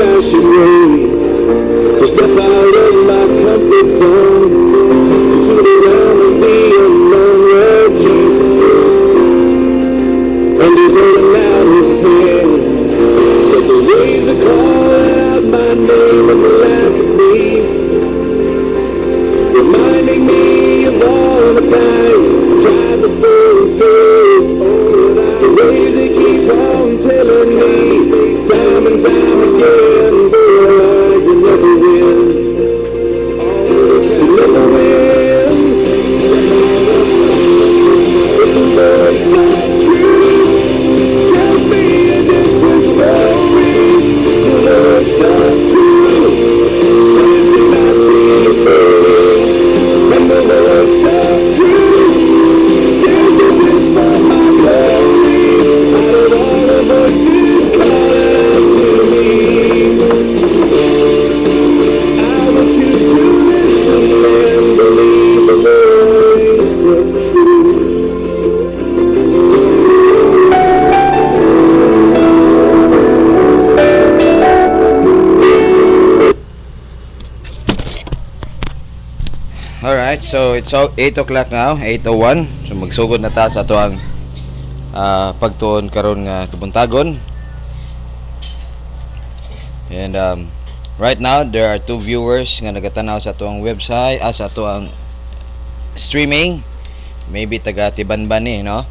crashing waves, to step out of my comfort zone, into the realm of the unknown where Jesus is. And He's holding out His hand, but the waves are calling out my name and they laugh at me, reminding me of all the times I tried to fall through. The waves they keep on telling me, time and time again, boy, you never win. You never win. But the Lord's not true. Tells me a different story. The Lord's not true. Says do not be afraid. And the Lord's not true. Says this is for my glory. Out of all the voices calling out to me, I will choose to listen and believe the voice of truth. Alright, so it's 8 o'clock now, 8:01. So magsugod na ta sa ato ang pagtuon karon nga kabuntagon. And right now there are 2 viewers nga nagatanaw sa ato ang website, sa ato ang streaming. Maybe taga Tibanban ni, no?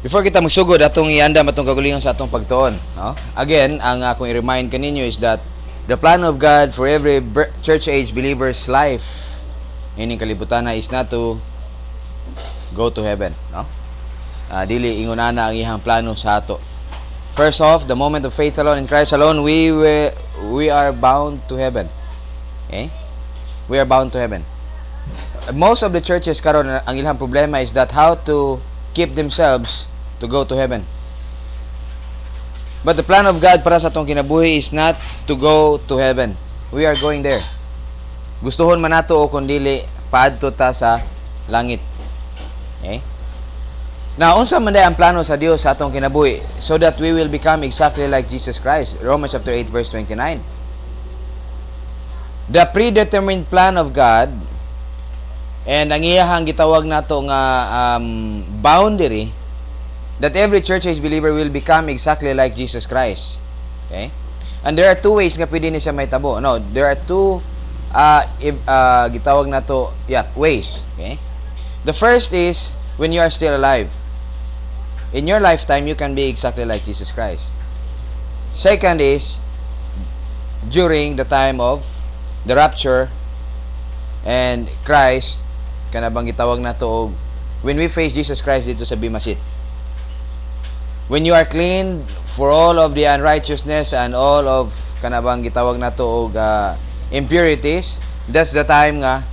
Before kita magsugod atong iandam atong kagulingon sa atong pagtuon, no? Again, ang akong i-remind kaninyo is that the plan of God for every church age believer's life ining kalibutan is not to go to heaven, no? Dili ingunana ang iyang plano sa ato. First off, the moment of faith alone in Christ alone, we are bound to heaven. Okay? We are bound to heaven. Most of the churches karon ang ilang problema is that how to keep themselves to go to heaven. But the plan of God para sa atong kinabuhi is not to go to heaven. We are going there. Gustuhon man nato o kundili paadto ta sa langit. Okay? Now, unsa man day ang plano sa Dios sa atong kinabuhi so that we will become exactly like Jesus Christ? Romans chapter 8 verse 29. The predetermined plan of God and ang iyahang gitawag nato nga boundary that every church age believer will become exactly like Jesus Christ. Okay? And there are 2 ways nga pwede ni siya mahitabo. No, there are 2 gitawag nato, ways. Okay? The first is when you are still alive. In your lifetime, you can be exactly like Jesus Christ. Second is during the time of the rapture and Christ, kanabang gitawag nato og when we face Jesus Christ dito sa Bema Seat. When you are clean for all of the unrighteousness and all of kanabang gitawag nato og impurities, that's the time nga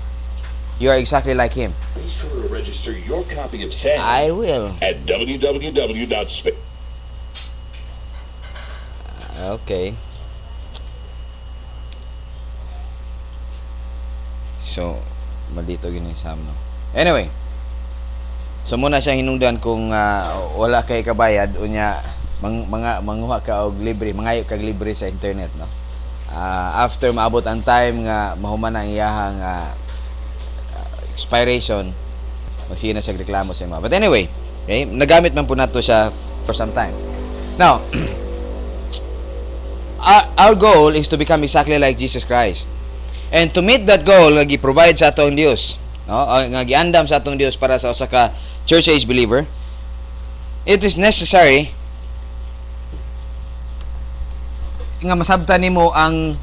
you are exactly like Him. Be sure to register your copy of Sam I will. at www.space. Okay. So, malito gini Sam, no? Anyway, so muna siya hinungdan kung wala kay kabayad unya manguha ka og libre, mangayo kag libre sa internet, no? After maabot ang time nga mahuman ang iyahang expiration, magsina siya reklamo sa ima. But anyway, okay, nagamit man po nato siya for some time. Now, our goal is to become exactly like Jesus Christ. And to meet that goal, nga gi-provide sa atong Dios, no? Nga giandam sa atong Dios para sa usa ka church age believer, it is necessary nga masabtan nimo ang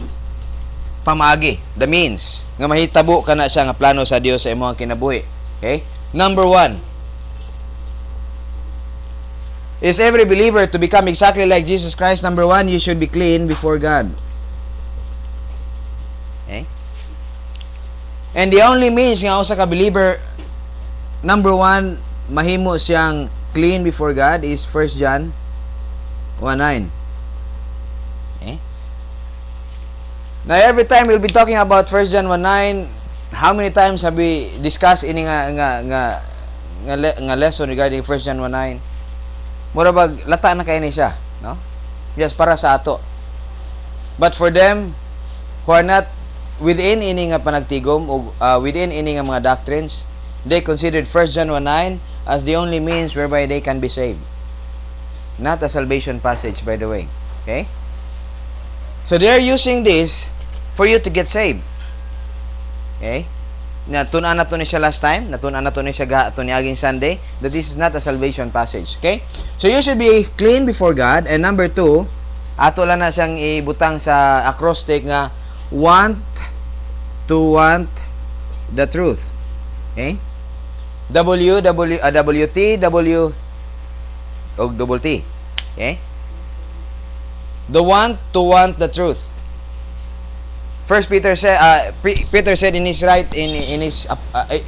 pamaagi, the means, nga mahitabo ka na siya nga plano sa Dios sa imong kinabuhi. Okay? Number 1, is every believer to become exactly like Jesus Christ. Number 1, you should be clean before God. Okay? And the only means nga usa ka believer, number 1, mahimo siyang clean before God is 1 John 1:9. Okay? Now every time we'll be talking about 1 John 1:9, how many times have we discussed ini nga lesson regarding 1 John 1:9? mura bag lata na kay ni siya, no? Yes, para sa ato. But for them who are not within ini nga panagtigom o within ini nga mga doctrines, they considered 1 John 1:9 as the only means whereby they can be saved. Not a salvation passage, by the way. Okay? So they are using this for you to get saved. Okay? Natunan na to ni siya last time, natunan na to ni siya to ni aging Sunday, that this is not a salvation passage. Okay? So you should be clean before God. And number 2, ato lang na siyang ibutang sa acrostic nga want the truth. Okay? WT o double T. Okay? The want the truth. First Peter said Peter said in his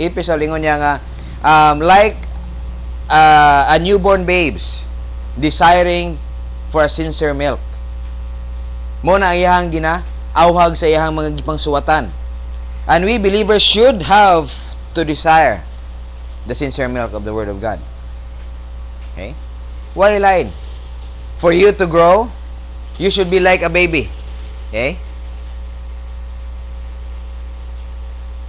epistle ingon niya nga like a newborn babes desiring for a sincere milk. Mo na iyang ginaawhag sa iyang mga gipang suwatan. And we believers should have to desire the sincere milk of the Word of God. Okay? Why line? For you to grow, you should be like a baby. Okay?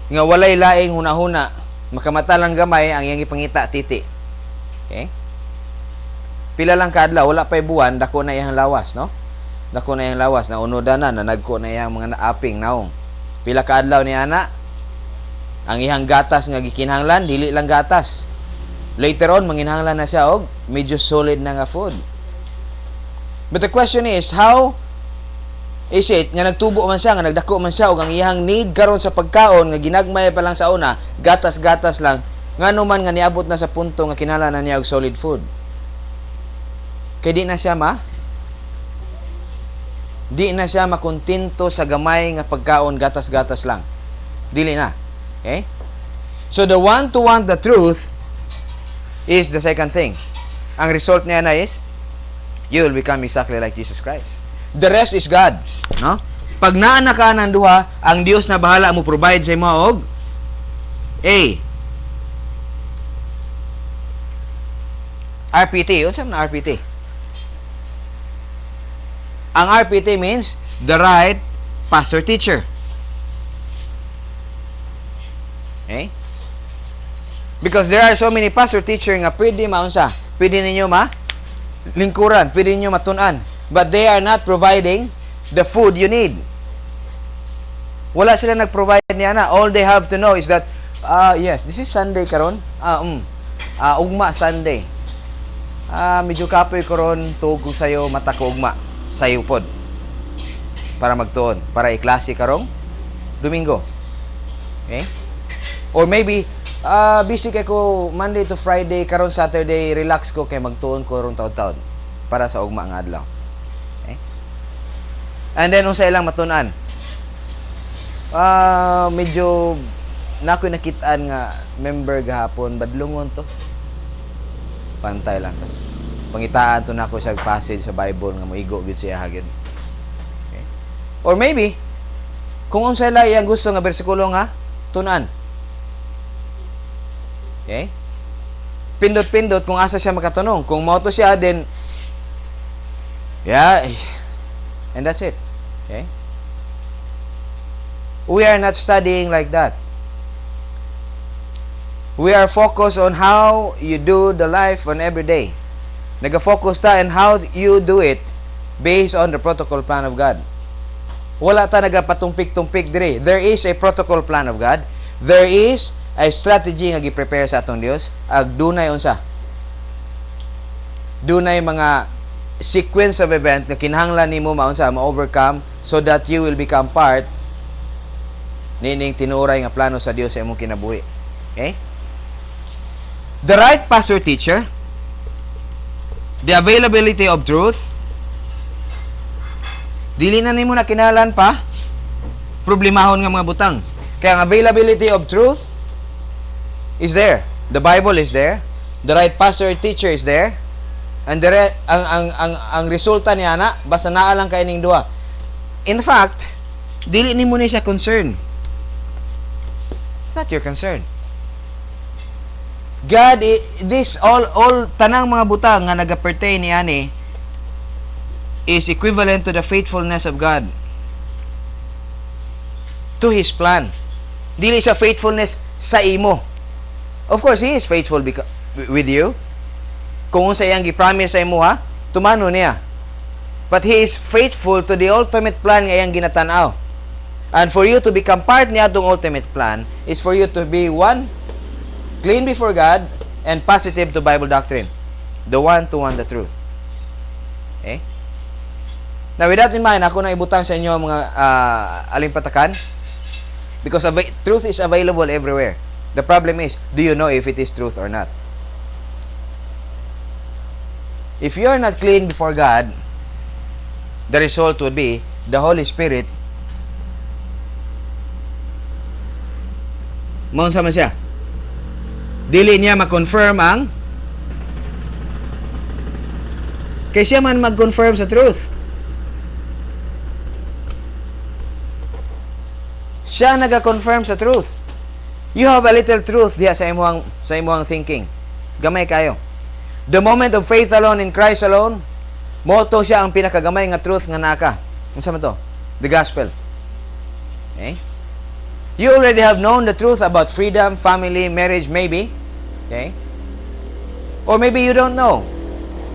Nga walay laing huna-huna, makamata lang gamay ang iyang ipangita titi. Okay? Pila lang kaadlaw, wala pa'y buwan, dako na iyang lawas, no? Dako na iyang lawas, na unodan na, nanagko na iyang mga naaping naong. Pila kaadlaw ni ana, ang iyang gatas nga gikinahanglan, dili lang gatas. Later on, manginahanglan na siya og medyo solid na nga food. But the question is, how is it nga nagtubo man siya, nga nagdako man siya, o ang iyang need karon sa pagkaon, nga ginagmay pa lang sa una, gatas-gatas lang, nga naman nga niabot na sa punto nga kinahanglan na niya og solid food. Kay di na siya makontento sa gamay nga pagkaon, gatas-gatas lang. Dili na. Okay? So the want the truth is the second thing. Ang result niya na is you will become exactly like Jesus Christ. The rest is God's, no? Pag naana ka ng duha, ang Dios na bahala mo provide sa imo og RPT. Unsa man RPT? Ang RPT means the right pastor teacher. Okay? Because there are so many pastor teacher nga pwede maunsa, pwede ninyo lingkuran, pwede ninyo matun-an, but they are not providing the food you need. Wala sila nag-provide niya na. All they have to know is that yes, this is Sunday karon. Ugma Sunday. Medyo kapoy karon tuog ko sayo mata ko ugma sayo pod. Para magtuon, para iklase karong Domingo. Okay? Or maybe busy kay ko Monday to Friday, karon Saturday relax ko kay magtuon ko ron taon-taon para sa ugma nga adlaw. Okay? And then unsa ilang matun-an? Medyo nakoy nakitaan nga member gahapon, badlungon to. Pantay lang to. Pangitaan to nako sa passage sa Bible nga moigo gid siya hagid. Okay? Or maybe kung unsa ila iyang gusto nga bersikulo nga tun-an. Okay? Pindot-pindot kung asa siya makatanong. Kung mao to siya, then and that's it. Okay? We are not studying like that. We are focused on how you do the life on every day. Naga-focus ta on how you do it based on the protocol plan of God. Wala ta nagapatumpik-tumpik dire. There is a protocol plan of God. There is a strategy nga gi-prepare sa atong Dios. Ag dunay unsa? Dunay mga sequence of event nga kinahanglan nimo maunsa ma-overcome so that you will become part nining tinuray nga plano sa Dios sa imong kinabuhi. Okay? The right pastor teacher, the availability of truth, dili na nimo na kinahanglan pa problemahon nga mga butang. Kaya ang availability of truth is there. The Bible is there. The right pastor teacher is there. And ang resulta niya na basta naa lang kay ning duha. In fact, dili nimo ni siya concern. It's not your concern. God, this all tanang mga butang nga nagapertain ni ani is equivalent to the faithfulness of God to His plan. Dili sa faithfulness sa imo. Of course, He is faithful with you. Kung unsa iyang gi-promise sa imo ha, tumano niya. But He is faithful to the ultimate plan nga iyang ginatanaw. And for you to become part niya atong ultimate plan is for you to be one, clean before God, and positive to Bible doctrine. The one to one the truth. Okay? Now, with that in mind, ako na ibutang sa inyo mga alimpatakan. Because truth is available everywhere. The problem is, do you know if it is truth or not? If you are not clean before God, the result would be the Holy Spirit maun sama siya. Dili niya ma-confirm ang kay siya man mag-confirm sa truth. Siya naga-confirm sa truth. You have a little truth diya sa imuhang thinking. Gamay kayo. The moment of faith alone in Christ alone, moto siya ang pinakagamay nga truth nga naka. Unsa man to? The gospel. Okay? You already have known the truth about freedom, family, marriage, maybe. Okay? Or maybe you don't know.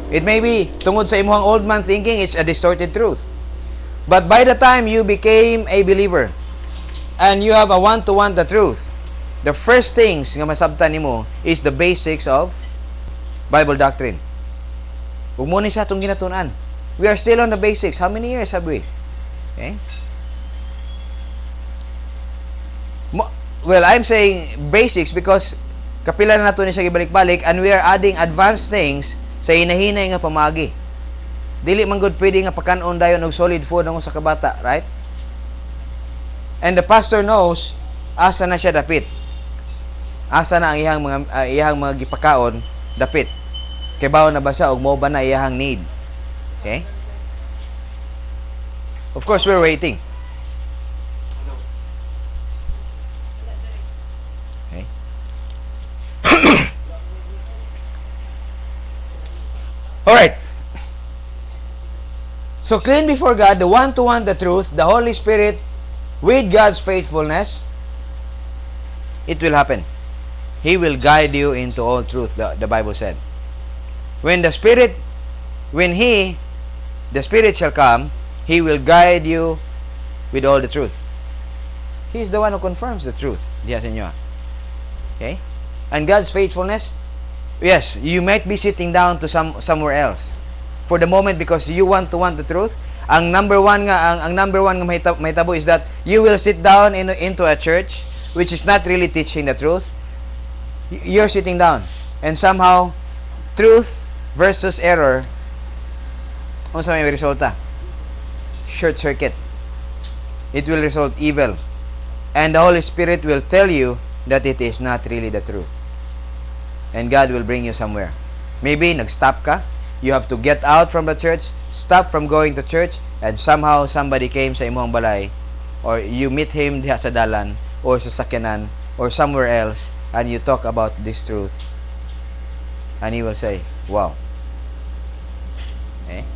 It may be tungod sa imuhang old man thinking, it's a distorted truth. But by the time you became a believer and you have a one-to-one the truth, the first things nga masabtan nimo is the basics of Bible doctrine. Ug mo ni sa atong ginatun-an. We are still on the basics. How many years have we? Okay? Well, I'm saying basics because kapila na nato ni siya gibalik-balik and we are adding advanced things sa hinahinay nga pamagi. Dili man gud pwede nga pakanon dayon og solid food ang usa ka bata, right? And the pastor knows asa na siya dapit. Asa na ang iyang mga gipakaon dapit. Kay bawo na ba siya og mao ba na iyang need? Okay? Of course, we're waiting. Okay? Alright. So, clean before God, the one-to-one, the truth, the Holy Spirit, with God's faithfulness, it will happen. He will guide you into all truth, the Bible said. When the Spirit shall come, He will guide you with all the truth. He is the one who confirms the truth. Yes, inyo. Okay? And God's faithfulness, yes, you might be sitting down to somewhere else for the moment because you want the truth. Ang number one nga mahitabo is that you will sit down into a church which is not really teaching the truth. You're sitting down and somehow truth versus error, ano sa may resulta? Short circuit. It will result evil. And the Holy Spirit will tell you that it is not really the truth. And God will bring you somewhere. Maybe nag-stop ka. You have to get out from the church, stop from going to church, and somehow somebody came sa imong balay, or you meet him diha sa dalan, or sa sakyanan, or somewhere else, and you talk about this truth. And he will say, wow. Okay?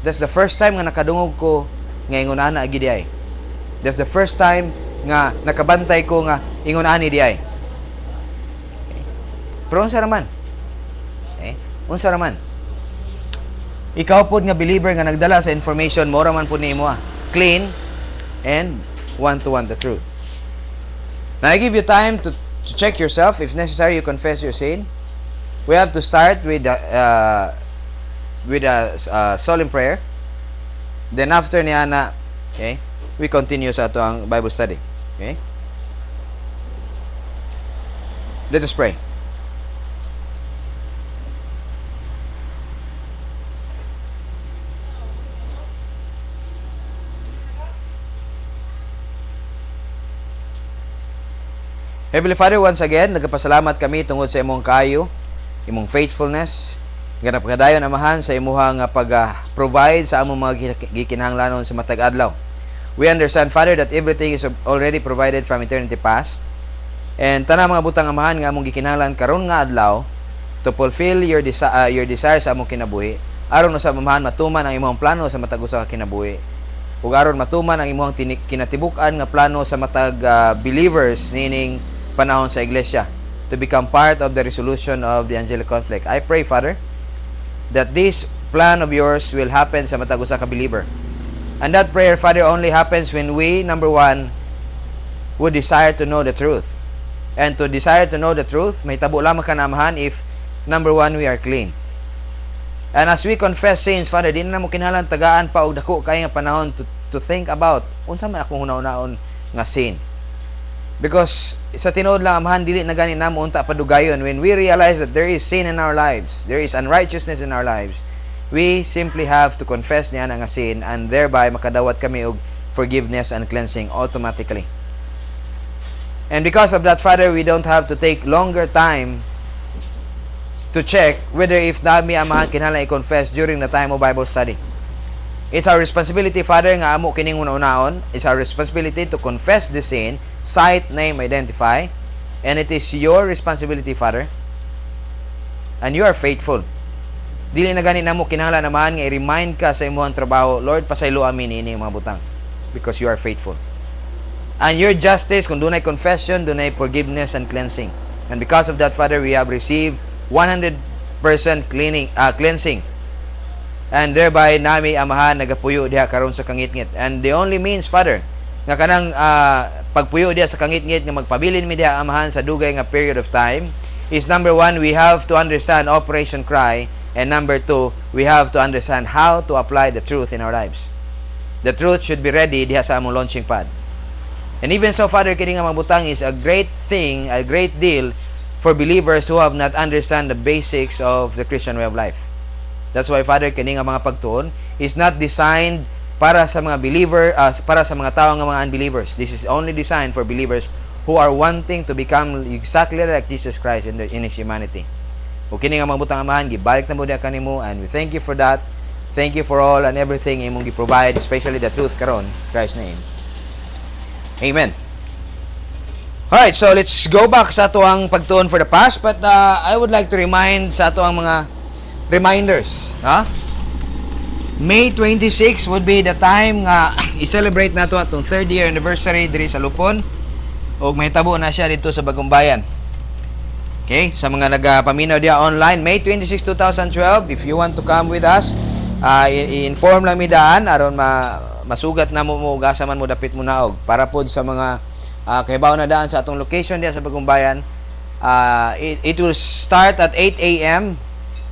That's the first time nga nakadungog ko nga ingon ana agi diay. That's the first time nga nakabantay ko nga ingon ani diay. Okay? Pero unsa raman? Okay? Unsa raman? Ikaw pod nga believer nga nagdala sa information mo raman pud nimo clean and one-to-one the truth. Now I give you time to check yourself. If necessary, you confess your sin. We have to start with a solemn prayer. Then after niana, okay, we continue sa ato ang Bible study. Okay? Let us pray. Heavenly Father, once again, nagpasalamat kami tungod sa imong kaayo, imong faithfulness, nga napakadayon amahan sa imuhang pag-provide sa among mga gikinahanglanon sa matag adlaw. We understand, Father, that everything is already provided from eternity past. And tanang mga butang amahan nga among gikinahanglan karon nga adlaw to fulfill your desires sa among kinabuhi. Aron sa mamahan matuman ang imong plano sa matag usa ka kinabuhi. Ug aron matuman ang imong kinatibuk-an nga plano sa matag believers nining panahon sa iglesia to become part of the resolution of the angelic conflict. I pray, Father, that this plan of yours will happen sa matag usa ka believer. And that prayer, Father, only happens when we, number one, would desire to know the truth. And to desire to know the truth, may tabo lamang ka na amahan if, number one, we are clean. And as we confess sins, Father, di na mo kinahanglan tagaan pa og dako kay nga panahon to think about unsa may akong hunaw-hunaon nga sin. Because sa tinuod lang amahan dili na gani namo unta padugayon when we realize that there is sin in our lives, there is unrighteousness in our lives. We simply have to confess niya nga sin and thereby makadawat kami og forgiveness and cleansing automatically. And because of that, Father, we don't have to take longer time to check whether if nami amahan kinahanglan i-confess during the time of Bible study. It's our responsibility, Father, nga amo kining una-unaon. It's our responsibility to confess the sin, cite, name, identify, and it is your responsibility, Father. And you are faithful. Dili na gani namo kinahanglan amahan nga i-remind ka sa imong trabaho, Lord, pasaylo amin ini mga butang, because you are faithful. And your justice, kung dunay confession, dunay forgiveness and cleansing. And because of that, Father, we have received 100% cleansing. And thereby nami amahan nagapuyo diha karon sa kangitngit. And the only means, Father, nga kanang pagpuyo diha sa kangitngit nga magpabilin mi diha amahan sa dugay nga period of time is, number one, we have to understand Operation Cry, and number two, we have to understand how to apply the truth in our lives. The truth should be ready diha sa among launching pad. And even so, Father, kini nga mabutang is a great thing, a great deal for believers who have not understand the basics of the Christian way of life. That's why, Father, kini nga mga pagtuon is not designed para sa mga believer, para sa mga tao nga mga unbelievers. This is only designed for believers who are wanting to become exactly like Jesus Christ in His humanity. O kini nga mga butang amahan, gibalik na mo diha kanimo, and we thank you for that. Thank you for all and everything imong gi-provide, especially the truth karon, in Christ's name. Amen. Alright, so let's go back sa ato ang pagtuon for the past, but I would like to remind sa ato ang mga reminders. May 26 would be the time nga i-celebrate nato atong 3rd year anniversary diri sa Lupon, ug mahitabo na siya dito sa Bagong Bayan. Okay, sa mga nagapaminaw diha online, May 26, 2012, if you want to come with us, i-inform lang mi daan aron masugat na mo ugasa man mo dapit mo naog para pod sa mga kahibaw na daan sa atong location diya sa Bagong Bayan. It will start at 8 a.m.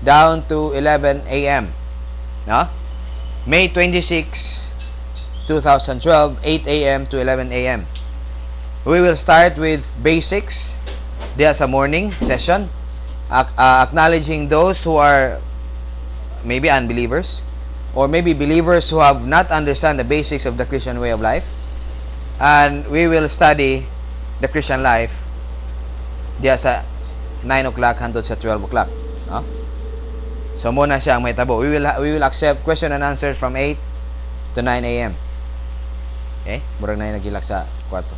down to 11 a.m. No? May 26, 2012, 8 a.m. to 11 a.m. We will start with basics diya sa morning session, acknowledging those who are maybe unbelievers or maybe believers who have not understand the basics of the Christian way of life. And we will study the Christian life diya sa 9 o'clock hangtod sa 12 o'clock. No? So muna siya ang may tabo. We will accept question and answers from 8 to 9 a.m. Okay? Murag na yung nagilak sa kwarto.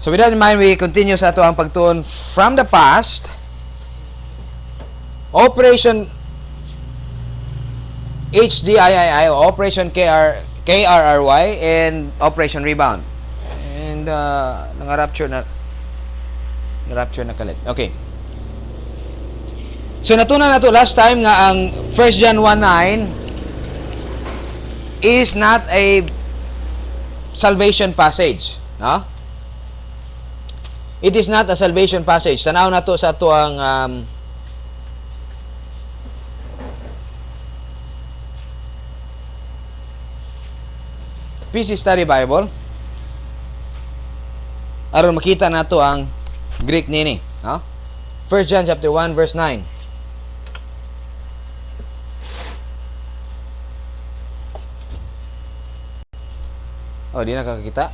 So with that in mind, we continue sa ato ang pagtuon from the past. Operation HDIII, Operation KRRY, and Operation Rebound. And nang-rapture na kalit. Okay. So natunan nato last time nga ang 1 John 1:9 is not a salvation passage, no? It is not a salvation passage. Tanaw nato sa ato ang PC Study Bible aron makita nato ang Greek nini, no? 1 John chapter 1 verse 9. Oh, di nakakita.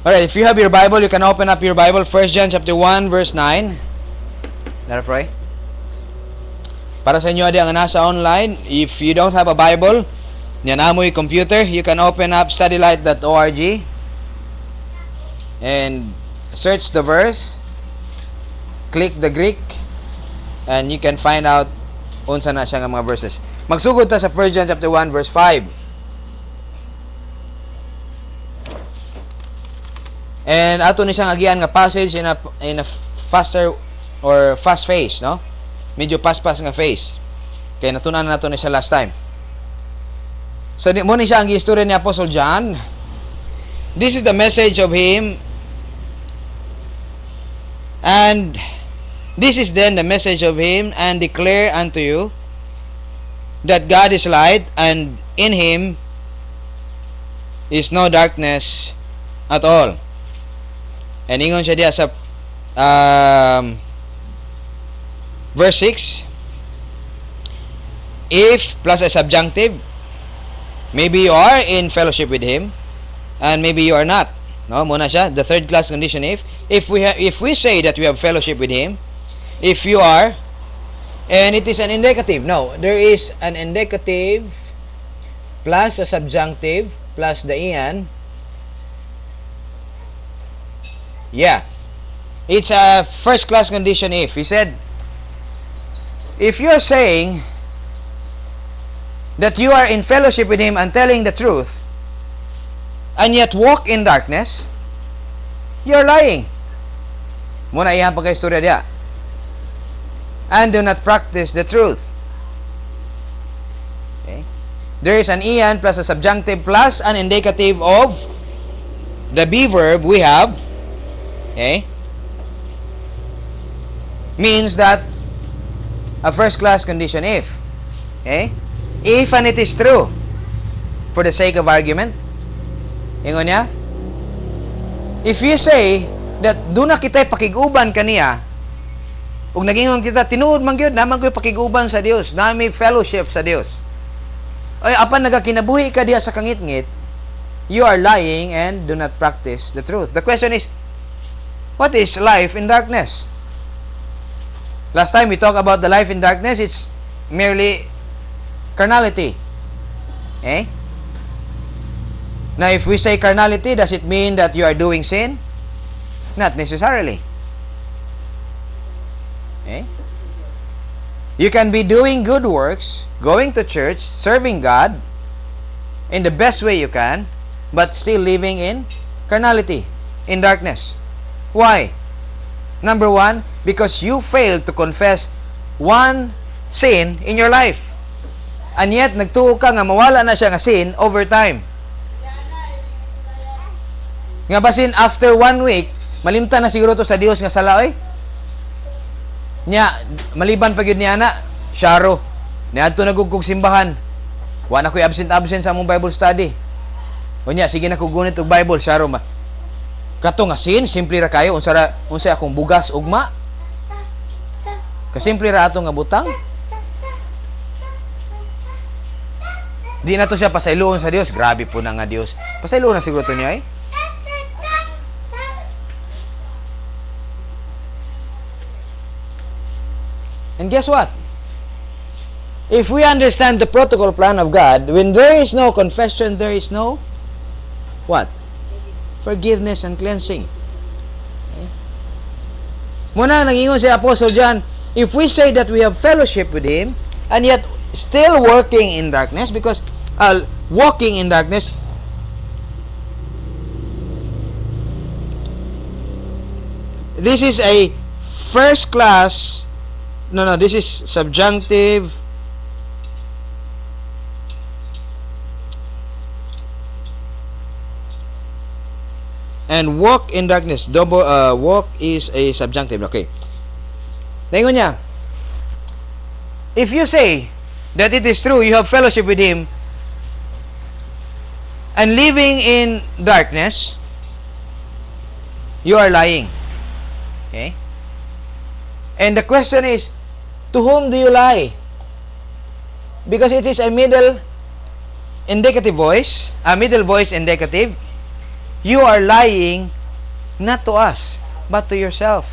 Alright, if you have your Bible, you can open up your Bible, 1 John chapter 1 verse 9. Let us pray. Para sa inyo ang nasa online, if you don't have a Bible, niyan amoy computer, you can open up studylight.org and search the verse, click the Greek, and you can find out unsa na siya nga mga verses. Magsugod ta sa 1 John chapter 1 verse 5. And ato ni siyang agian nga passage in a faster or fast phase, no? Medyo pas-pas nga phase. Kaya natunan na nato ni siya last time. So mo ni siya ang istorya ni Apostle John. This is the message of him. And this is then the message of him, and declare unto you that God is light, and in him is no darkness at all. And ingon siya diya sa verse 6. If plus a subjunctive, maybe you are in fellowship with him, and maybe you are not. No, muna siya, the third class condition. If we say that we have fellowship with him, if you are, and it is an indicative. No, there is an indicative plus a subjunctive plus the ian. Yeah, it's a first class condition. If he said, if you're saying that you are in fellowship with him and telling the truth, and yet walk in darkness, you're lying. Muna iyan pagka-istorya diya. And do not practice the truth. Okay? There is an ian plus a subjunctive plus an indicative of the be verb we have. Okay? Means that a first class condition if. Okay? If and it is true, for the sake of argument, ingon niya, if you say that do na kita'y pakiguban kaniya, ug nagingon kita tinuod man gyud naman ko'y pakiguban sa Dios, nami fellowship sa Dios, ay apan nagakinabuhi ka diha sa kangit-ngit, you are lying and do not practice the truth. The question is, what is life in darkness? Last time we talked about the life in darkness. It's merely carnality. Eh? Now, if we say carnality, does it mean that you are doing sin? Not necessarily. Eh? You can be doing good works, going to church, serving God in the best way you can, but still living in carnality, in darkness. Why? Number one, because you failed to confess one sin in your life. And yet, nagtuo ka nga mawala na siya nga sin over time. Nga basin, after 1 week, malimta na siguro to sa Dios nga sala, oy. Nya, maliban pa gyud niya na, syaro. Niadto nagugkog simbahan. Wa na ko'y absent sa among Bible study. O nya, sige na ko gunit og Bible, syaro ma. Kato nga sin, simple ra kayo, unsa akong bugas ugma. Kasimple ra ato nga butang. Di na to siya pasayloon sa Dios. Grabe po na nga Dios. Pasayloon na siguro to niya eh. And guess what? If we understand the protocol plan of God, when there is no confession, there is no what? Forgiveness and cleansing. Okay? Muna nangingon si Apostle John, if we say that we have fellowship with him and yet still working in darkness, because walking in darkness, this is a first class, this is subjunctive, and walk in darkness, walk is a subjunctive. Okay, tingnan niya, if you say that it is true, you have fellowship with him, and living in darkness, you are lying. Okay? And the question is, to whom do you lie? Because it is a middle indicative voice, a middle voice indicative. You are lying not to us, but to yourself.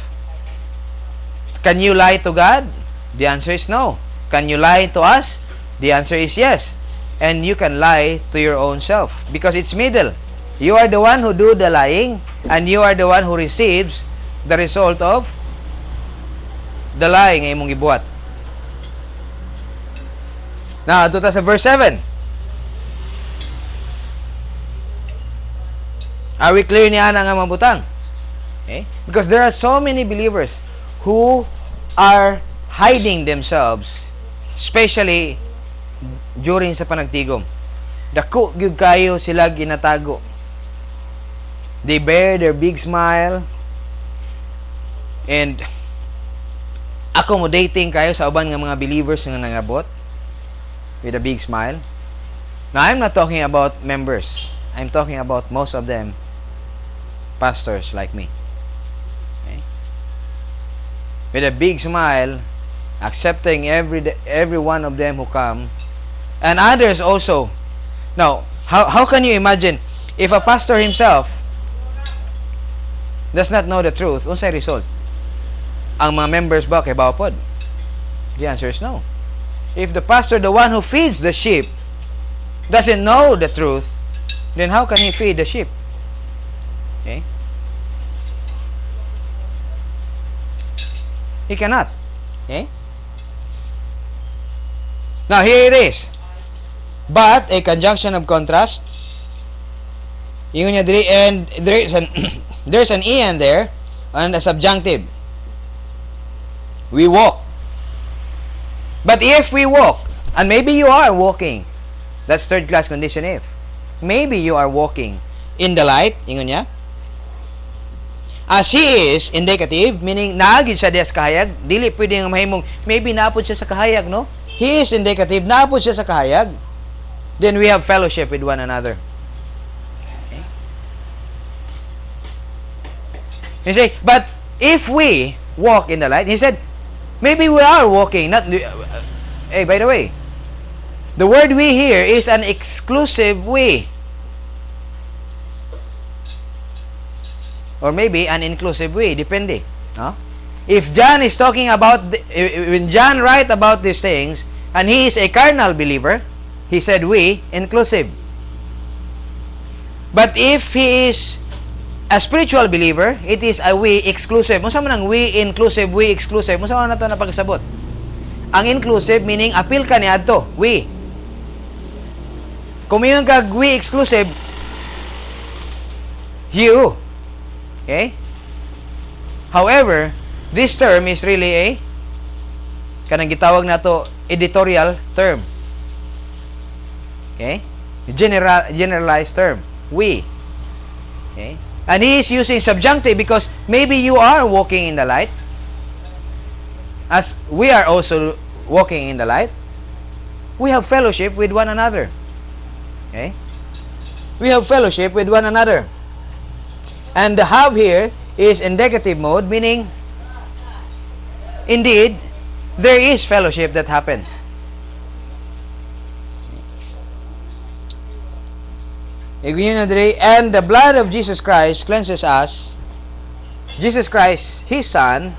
Can you lie to God? The answer is no. Can you lie to us? The answer is yes. And you can lie to your own self because it's middle. You are the one who do the lying and you are the one who receives the result of the lying nga imong gibuhat. Now, ito ta sa verse 7. Are we clear niya nga mabutang? Okay? Because there are so many believers who are hiding themselves, especially during sa panagtigom. Dako gyud kayo sila ginatago. They bear their big smile and accommodating kayo sa uban nga mga believers nga nangabot with a big smile. Now, I'm not talking about members. I'm talking about most of them pastors like me. Okay? With a big smile, accepting every one of them who come, and others also. Now, how can you imagine if a pastor himself does not know the truth? Unsay result? Ang mga members ba kay bawpod? The answer is no. If the pastor, the one who feeds the sheep, doesn't know the truth, then how can he feed the sheep? Okay? He cannot. Okay? Now, here it is. But, a conjunction of contrast. Yun niya diri, and there's an en there, and a subjunctive. We walk. But if we walk, and maybe you are walking, that's third class condition if. Maybe you are walking in the light, ingon niya. As he is indicative, meaning naagid siya diya sa kahayag, dili pwede nga mahimong maybe naapod siya sa kahayag, no? He is indicative, naapod siya sa kahayag. Then we have fellowship with one another. Okay? He say, but if we walk in the light, he said, maybe we are walking, not hey, by the way, the word we here is an exclusive we. Or maybe an inclusive we, depende. No? If John is talking about, when John write about these things, and he is a carnal believer, he said we, inclusive. But if he is a spiritual believer, it is a we exclusive. Musa man ang we inclusive, we exclusive. Musa man na ito na pagsabot. Ang inclusive, meaning appeal ka niya ito, we. Kung mayroon kag we exclusive, you. Okay? However, this term is really a kanang gitawag na to editorial term. Okay? Generalized term. We. Okay? And he is using subjunctive because maybe you are walking in the light as we are also walking in the light. We have fellowship with one another. Okay? We have fellowship with one another. And the have here is indicative mode, meaning indeed there is fellowship that happens. And the blood of Jesus Christ cleanses us. Jesus Christ, His Son,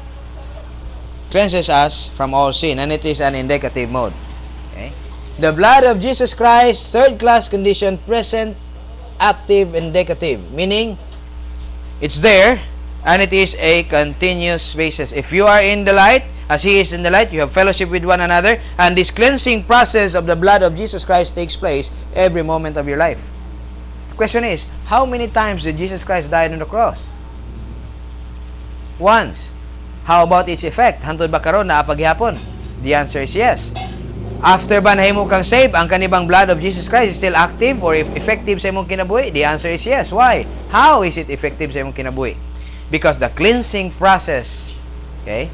cleanses us from all sin, and it is an indicative mode. Okay? The blood of Jesus Christ, third class condition, present, active, indicative, meaning it's there, and it is a continuous basis. If you are in the light, as He is in the light, you have fellowship with one another, and this cleansing process of the blood of Jesus Christ takes place every moment of your life. The question is, how many times did Jesus Christ die on the cross? Once. How about its effect? Hantod ba karon na paghihapon? The answer is yes. After ba nahimo kang save, ang kanibang blood of Jesus Christ is still active or effective sa imong kinabuhi? The answer is yes. Why? How is it effective sa imong kinabuhi? Because the cleansing process, okay,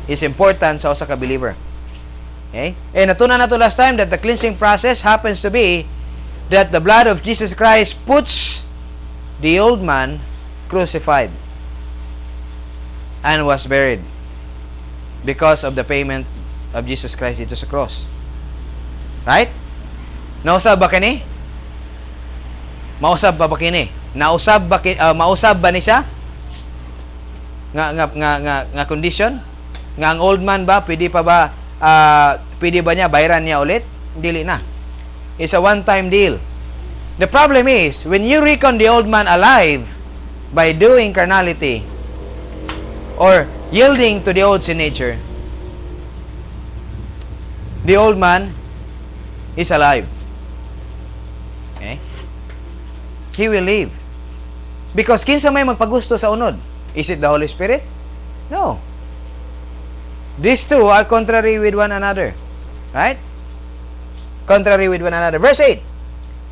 is important sa usa ka believer. Okay? And natunan nato last time that the cleansing process happens to be that the blood of Jesus Christ puts the old man crucified and was buried because of the payment of Jesus Christ dito sa cross. Right? Nausab ba kini? Mausab ba kini? Nausab ba mausab ba ni siya? Nga condition? Nga ang old man ba pwede pa ba pwede ba niya bayaran niya ulit? Dili na. It's a one-time deal. The problem is, when you reckon the old man alive by doing carnality or yielding to the old sin nature, the old man is alive. Okay? He will live. Because kinsa may magpagusto sa unod? Is it the Holy Spirit? No. These two are contrary with one another. Right? Contrary with one another. Verse 8.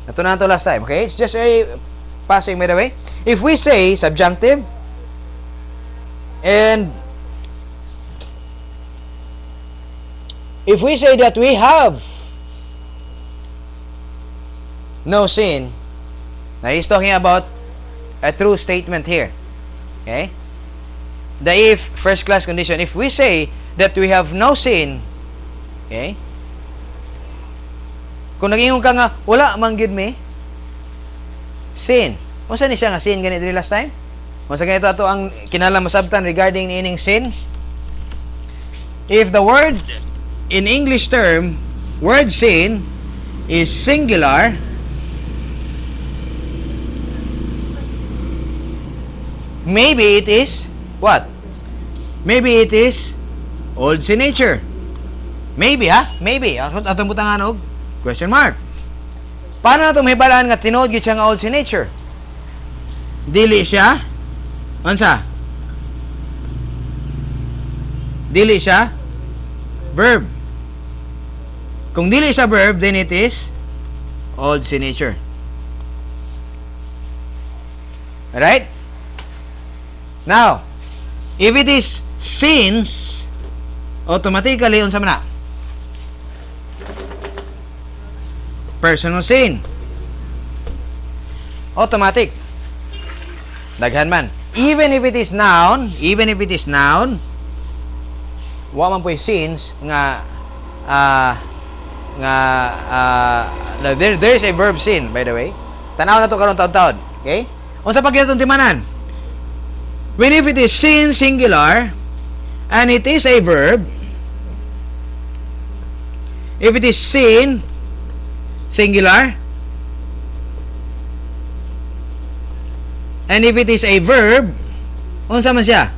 Ito na ito last time. Okay? It's just a passing by the way. If we say subjunctive and if we say that we have no sin, now he's talking about a true statement here. Okay? The if, first class condition. If we say that we have no sin, okay? Kung nag-ingon ka nga, wala man gyud me sin. Unsa ni siya nga sin ganito last time? Unsa ganito ato ang kinahanglan masabtan regarding niining sin? If the word in English term, word sin is singular, maybe it is what? Maybe it is old sin nature. Maybe ha? Maybe. Atong butangan og question mark. Paano nato mahibalaan nga tinuod gyud siya nga old sin nature? Dili siya unsa? Dili siya verb. Kung dili siya verb, then it is old sin nature. Right? Now, if it is sins, automatically unsa man na? Personal sin. Automatic. Daghan man. Even if it is noun, wa man po'y sins nga there is a verb sin, by the way. Tanaw na to karon taud-taud. Okay? Unsa pa gyud itong timanan? When if it is sin singular and it is a verb, if it is sin singular and if it is a verb, unsa man siya?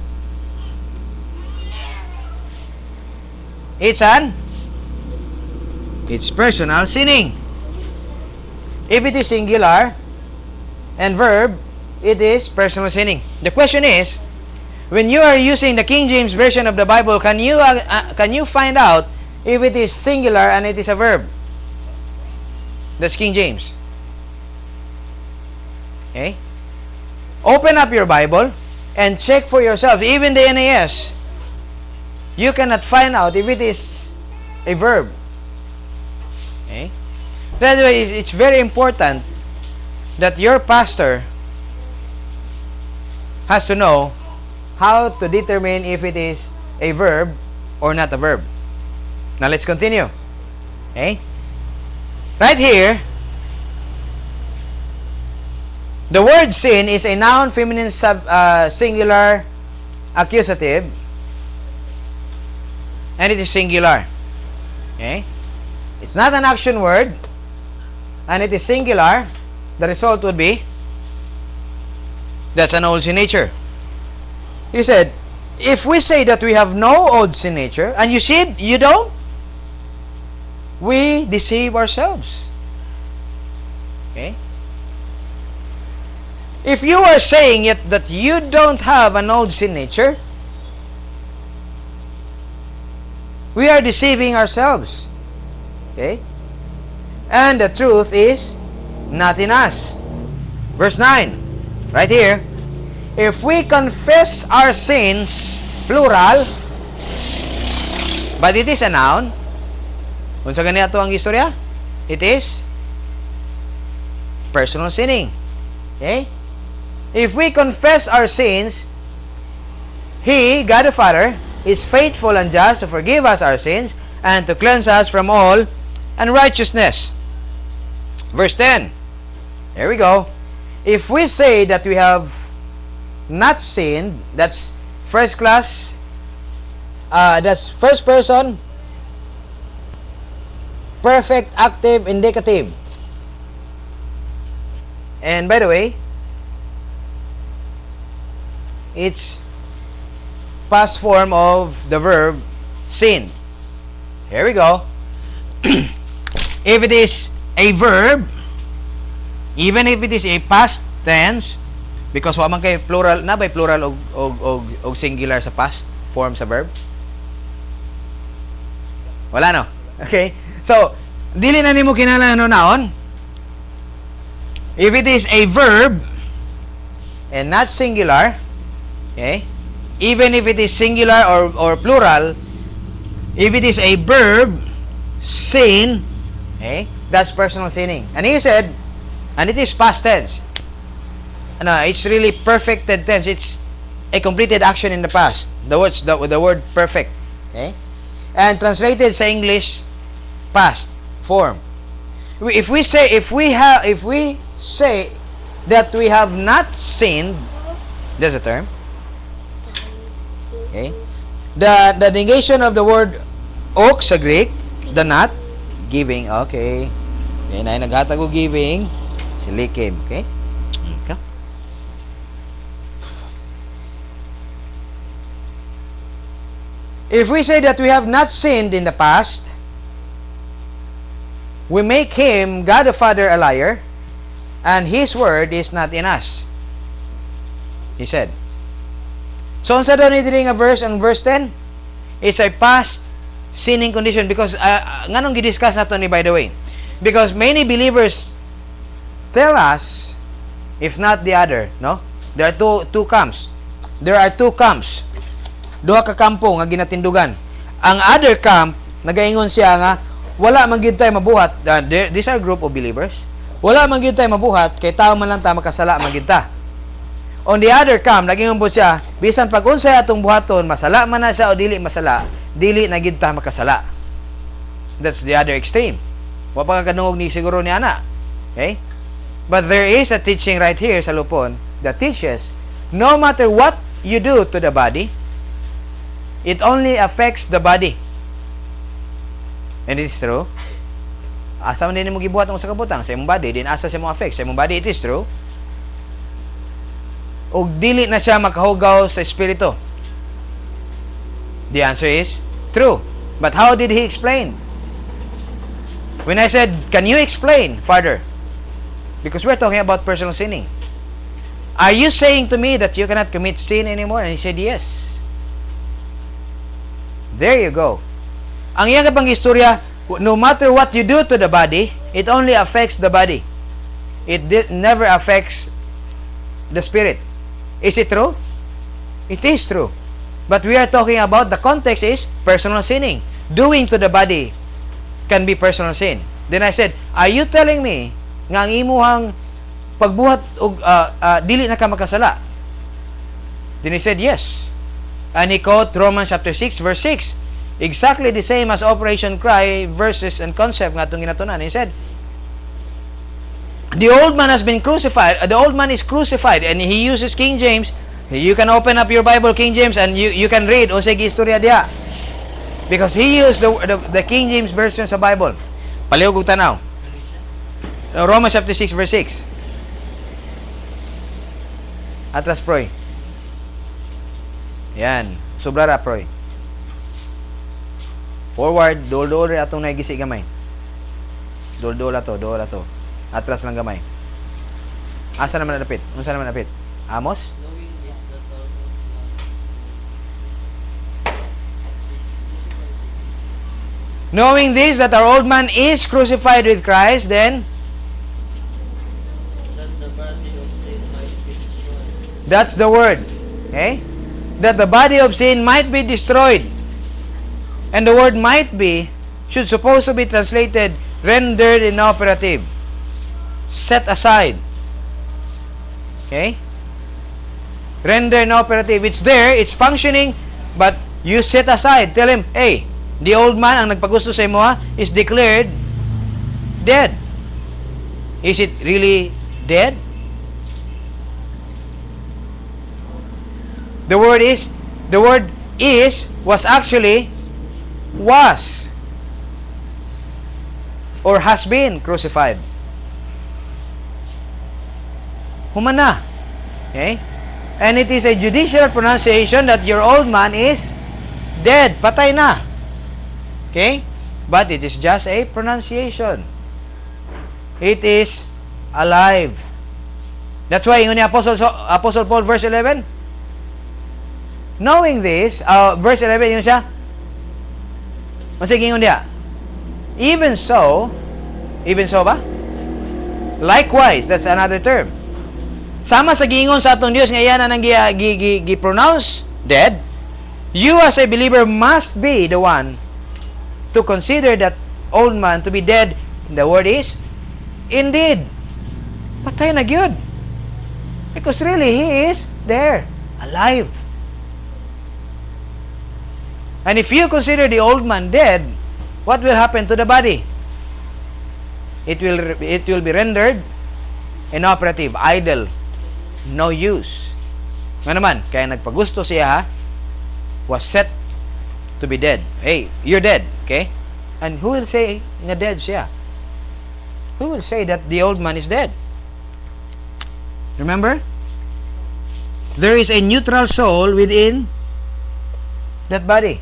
It's personal sinning. If it is singular and verb, it is personal sinning. The question is, when you are using the King James version of the Bible, can you find out if it is singular and it is a verb? That's King James. Okay? Open up your Bible and check for yourself. Even the NAS, you cannot find out if it is a verb. Okay? That's why it's very important that your pastor has to know how to determine if it is a verb or not a verb. Now let's continue. Okay? Right here, the word sin is a noun feminine singular accusative, and it is singular. Okay? It's not an action word, and it is singular. The result would be that's an old sin nature. He said, if we say that we have no old sin nature, and you see you don't, we deceive ourselves. Okay? If you are saying yet that you don't have an old sin nature, we are deceiving ourselves. Okay? And the truth is not in us. Verse 9. Right here, if we confess our sins, plural, but it is a noun, kung sa ganito ang istorya, it is personal sinning. Okay? If we confess our sins, He, God the Father, is faithful and just to forgive us our sins and to cleanse us from all unrighteousness. Verse 10. Here we go. If we say that we have not sinned, that's first class, that's first person perfect active indicative. And by the way, it's past form of the verb sin. Here we go. If it is a verb, even if it is a past tense, because wa man kay plural na by plural og singular sa past form sa verb. Wala no. Okay? So, dili na nimo kinahanglan naon. If it is a verb and not singular, okay? Even if it is singular or plural, if it is a verb, sin, okay? That's personal sinning. And he said, and it is past tense. No, it's really perfected tense. It's a completed action in the past. The word perfect, okay? And translated sa English, past form. If we say that we have not sinned, that's a term. Okay? The negation of the word ok sa Greek, the not, giving, okay. Okay, na naghatag og giving, silikim, okay? Okay. If we say that we have not sinned in the past, we make him, God the Father, a liar, and his word is not in us. He said. So, unsa daw ni diri nga verse, ang verse 10? It's a past sinning condition because nganong gidiscuss nato ni, by the way? Because many believers tell us, if not the other, no? There are two camps. There are two camps. Duha ka kampo nga ginatindugan. Ang other camp, nagaingon siya nga, wala man gyud tay mabuhat. These are group of believers. Wala man gyud tay mabuhat kay tao man lang ta makasala man gyud ta. On the other camp, nagingon po siya, bisan pag unsay atong buhaton, masala man na siya o dili masala, dili na gyud ta makasala. That's the other extreme. Wa pa kadungog ni siguro ni ana. Okay? But there is a teaching right here sa Lupon that teaches no matter what you do to the body, it only affects the body. And it is true. Asa man din mo gibuhat ang sa kabutang sa imong body, din asa siya mo affect sa imong body, it is true. Og dili na siya makahugaw sa espiritu. The answer is true. But how did he explain? When I said, can you explain, Father? Because we're talking about personal sinning. Are you saying to me that you cannot commit sin anymore? And he said, yes. There you go. Ang iyang kapang istorya, no matter what you do to the body, it only affects the body. It never affects the spirit. Is it true? It is true. But we are talking about, the context is personal sinning. Doing to the body can be personal sin. Then I said, are you telling me nga ang imuhang pagbuhat og dili na ka makasala? Then he said, yes. And he quote Romans chapter 6 verse 6. Exactly the same as Operation Cry verses and concept nga itong ginatunan. He said, the old man has been crucified. The old man is crucified. And he uses King James. You can open up your Bible, King James, and you can read o sige istorya diha. Because he used the King James version sa Bible. Palihog og tanaw. Romans chapter 6 verse 6. Atras proy. Yan. Sobrara proy. Forward, dol-dol rin atong naigisi gamay. Dol-dol ato, dol ato. Atras lang gamay. Asa naman napit? Unsa naman napit? Amos? Knowing this, that our old man is crucified with Christ, then that's the word. Okay? That the body of sin might be destroyed. And the word might be should supposed to be translated rendered inoperative. Set aside. Okay? Render inoperative. It's there, it's functioning, but you set aside. Tell him, hey, the old man ang nagpagusto sa imo is declared dead. Is it really dead? The word is was actually was. or has been crucified. Human na. Okay? And it is a judicial pronunciation that your old man is dead. Patay na. Okay? But it is just a pronunciation. It is alive. That's why ingon ni Apostle Paul verse 11. Knowing this, verse 11 yun siya. Masig ingon niya. Even so ba? Likewise, that's another term. Sama sa giingon sa atong Dios nga iyan nang gi-pronounce dead, you as a believer must be the one to consider that old man to be dead. The word is indeed. Patay na gyud. Because really he is there, alive. And if you consider the old man dead, what will happen to the body? It will be rendered inoperative, idle, no use. Nga naman, kaya nagpagusto siya was set to be dead. Hey, you're dead, okay? And who will say nga dead siya? Who will say that the old man is dead? Remember? There is a neutral soul within that body.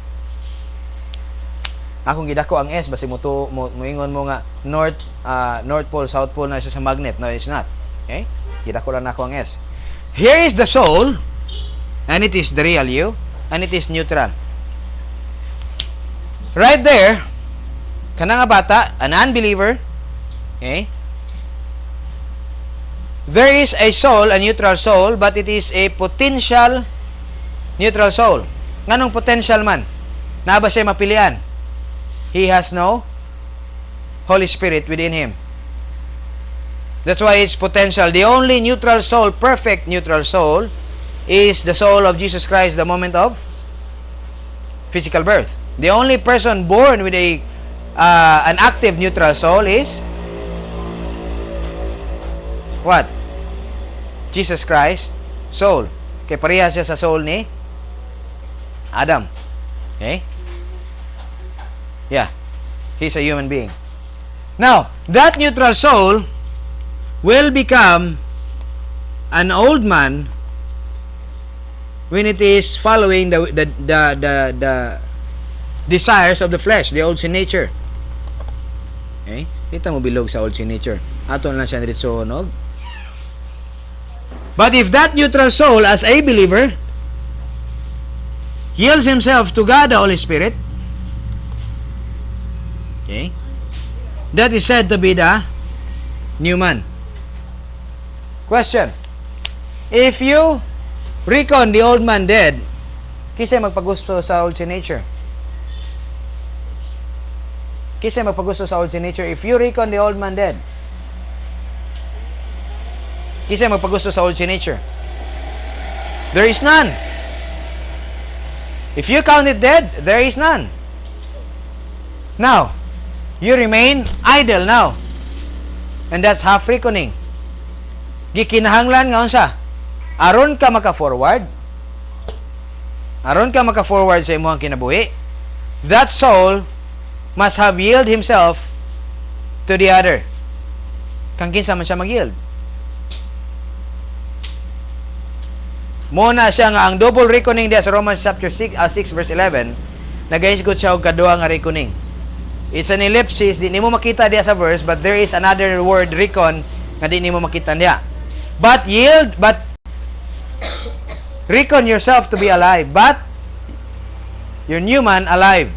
Akong gidako ang S basi moingon mo nga north pole, south pole na siya sa magnet. No, it's not. Okay? Gidako lang ako ang S. Here is the soul, and it is the real you, and it is neutral. Right there, kana nga bata, an unbeliever, okay? There is a soul, a neutral soul, but it is a potential neutral soul. Nganong potential man? Na ba siya mapilian? He has no Holy Spirit within him. That's why it's potential. The only neutral soul, perfect neutral soul, is the soul of Jesus Christ the moment of physical birth. The only person born with an active neutral soul is what? Jesus Christ soul. Kaya pareha siya sa soul ni Adam. Okay? Yeah. He's a human being. Now, that neutral soul will become an old man when it is following the desires of the flesh, the old sin nature. Okay? Kita mo bilog sa old sin nature. Ato na siya diretso nog. But if that neutral soul as a believer yields himself to God the Holy Spirit, okay, that is said to be the new man. Question: if you reckon the old man dead, kisay magpagusto sa old sin nature? Kisay magpagusto sa old sin nature if you reckon the old man dead? Kisay magpagusto sa old sin nature? There is none. If you count it dead, there is none. Now, you remain idle now. And that's half reckoning. Gikinahanglan nga unsa? Aron ka maka-forward. Aron ka maka-forward sa imong kinabuhi. That soul must have yield himself to the other. Kang kinsa man siya mag-yield. Muna siya nga ang double reckoning diya sa Romans chapter 6 verse 11. Nagahisgot siya og kaduha nga reckoning. It's an ellipsis, di nimo makita diya sa verse, but there is another word, reckon, nga di nimo makita diya. But reckon yourself to be alive, but your new man alive.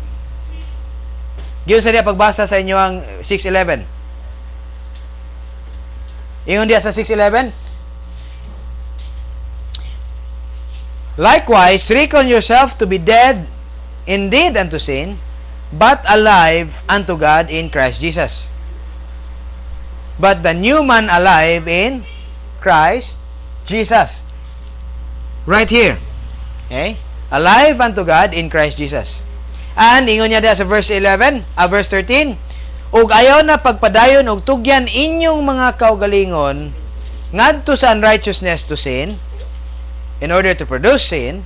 Giyon sa diya pagbasa sa inyo ang 6:11. Ingon diya sa 6:11, likewise, reckon yourself to be dead indeed unto sin, but alive unto God in Christ Jesus. But the new man alive in Christ Jesus. Right here. Okay? Alive unto God in Christ Jesus. And ingon niya sa verse 13, ug ayaw na pagpadayon og tugyan inyong mga kaugalingon ngadto sa unrighteousness to sin, in order to produce sin,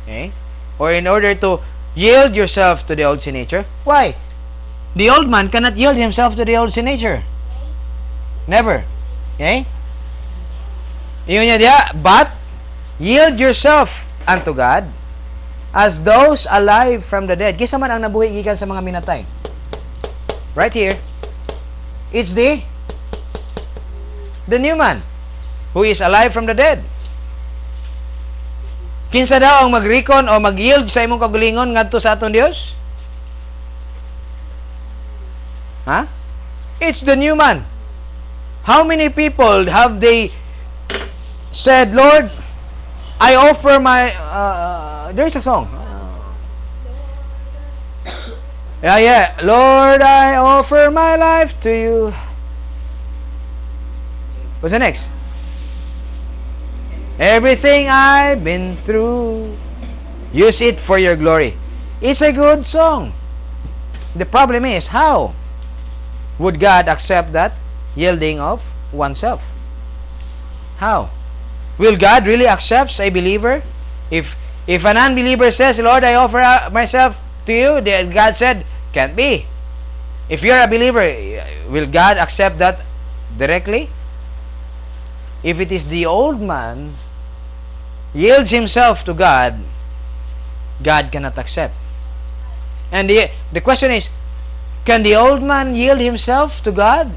okay? Or in order to yield yourself to the old sin nature. Why? The old man cannot yield himself to the old sin nature. Never. Okay? Yun niya diya, but yield yourself unto God as those alive from the dead. Kisa man ang nabuhi gikan sa mga minatay. Right here. It's the new man who is alive from the dead. Kinsa daw ang mag-recon o mag-yield sa imong kagalingon ngadto sa atong Dios? Huh? It's the new man. How many people have they said, Lord, I offer my... there's a song. Yeah. Lord, I offer my life to you. What's the next? Everything I've been through, use it for your glory. It's a good song. The problem is, how would God accept that yielding of oneself? How? Will God really accept a believer? If an unbeliever says, Lord, I offer myself to you, then God said, can't be. If you're a believer, will God accept that directly? If it is the old man yields himself to God, God cannot accept. And the question is, can the old man yield himself to God?